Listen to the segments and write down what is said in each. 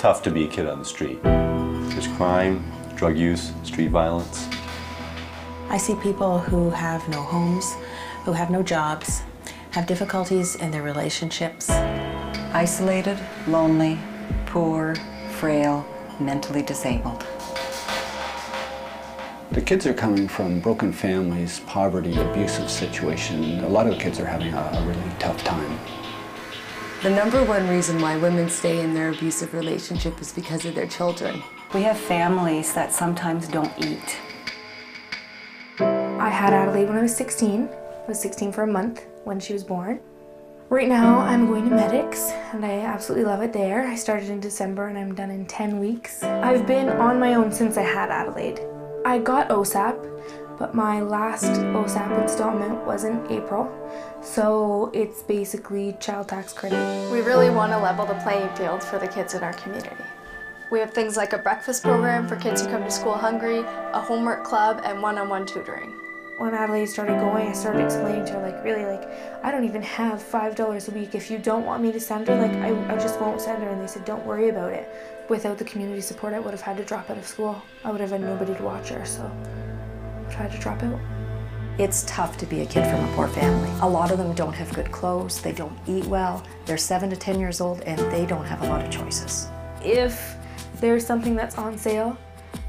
tough to be a kid on the street. There's crime, drug use, street violence. I see people who have no homes, who have no jobs, have difficulties in their relationships. Isolated, lonely, poor, frail, mentally disabled. The kids are coming from broken families, poverty, abusive situation. A lot of the kids are having a really tough time. The number one reason why women stay in their abusive relationship is because of their children. We have families that sometimes don't eat. I had Adelaide when I was 16. I was 16 for a month when she was born. Right now I'm going to Medics and I absolutely love it there. I started in December and I'm done in 10 weeks. I've been on my own since I had Adelaide. I got OSAP, but my last OSAP installment was in April. So it's basically child tax credit. We really want to level the playing field for the kids in our community. We have things like a breakfast program for kids who come to school hungry, a homework club, and one-on-one tutoring. When Adelaide started going, I started explaining to her, really, I don't even have $5 a week. If you don't want me to send her, I just won't send her. And they said, don't worry about it. Without the community support, I would have had to drop out of school. I would have had nobody to watch her, so I would have had to drop out. It's tough to be a kid from a poor family. A lot of them don't have good clothes, they don't eat well, they're 7 to 10 years old, and they don't have a lot of choices. If there's something that's on sale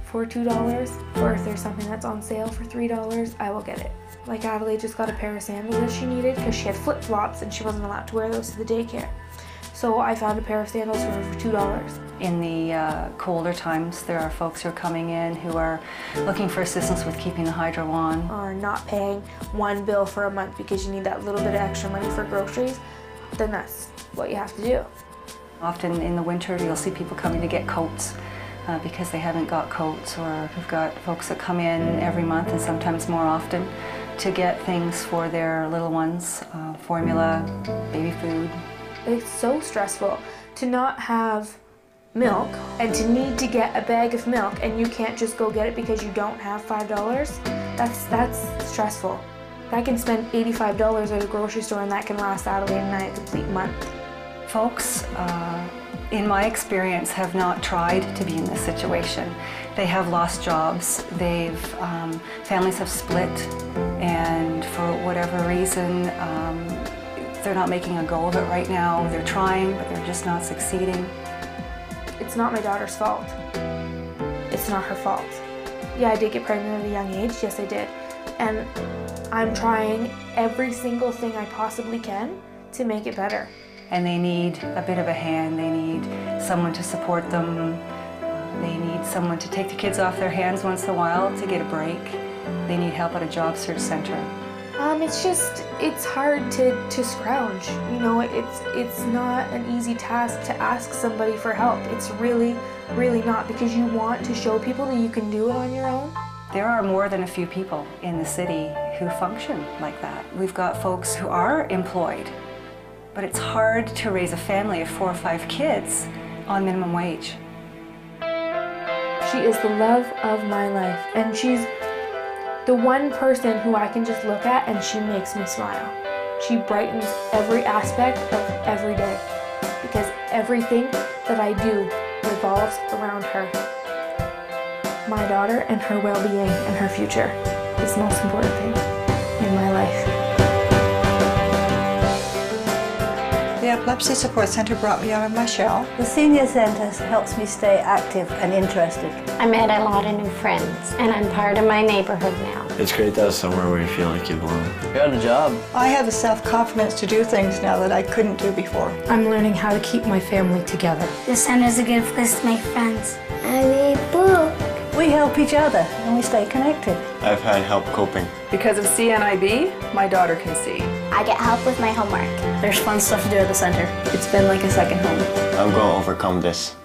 for $2, or if there's something that's on sale for $3, I will get it. Like Adelaide just got a pair of sandals that she needed because she had flip-flops and she wasn't allowed to wear those to the daycare. So I found a pair of sandals for her for $2. In the colder times, there are folks who are coming in who are looking for assistance with keeping the hydro on. Or not paying one bill for a month because you need that little bit of extra money for groceries, then that's what you have to do. Often in the winter, you'll see people coming to get coats because they haven't got coats, or we've got folks that come in every month and sometimes more often to get things for their little ones, formula, baby food. It's so stressful to not have milk and to need to get a bag of milk and you can't just go get it because you don't have $5. That's stressful. I can spend $85 at a grocery store and that can last Adelaide and I a complete month. Folks, in my experience, have not tried to be in this situation. They have lost jobs, families have split, and for whatever reason, they're not making a go of it right now. They're trying, but they're just not succeeding. It's not my daughter's fault. It's not her fault. Yeah, I did get pregnant at a young age, yes I did. And I'm trying every single thing I possibly can to make it better. And they need a bit of a hand. They need someone to support them. They need someone to take the kids off their hands once in a while to get a break. They need help at a job search center. It's hard to scrounge. You know, it's not an easy task to ask somebody for help. It's really, really not, because you want to show people that you can do it on your own. There are more than a few people in the city who function like that. We've got folks who are employed, but it's hard to raise a family of 4 or 5 kids on minimum wage. She is the love of my life, and she's the one person who I can just look at and she makes me smile. She brightens every aspect of every day because everything that I do revolves around her. My daughter and her well-being and her future is the most important thing in my life. The Epilepsy Support Centre brought me out of my shell. The Senior Centre helps me stay active and interested. I met a lot of new friends, and I'm part of my neighborhood now. It's great to have somewhere where you feel like you belong. You got a job. I have the self-confidence to do things now that I couldn't do before. I'm learning how to keep my family together. The center's a good place to make friends. I need book. We help each other and we stay connected. I've had help coping. Because of CNIB, my daughter can see. I get help with my homework. There's fun stuff to do at the center. It's been like a second home. I'm going to overcome this.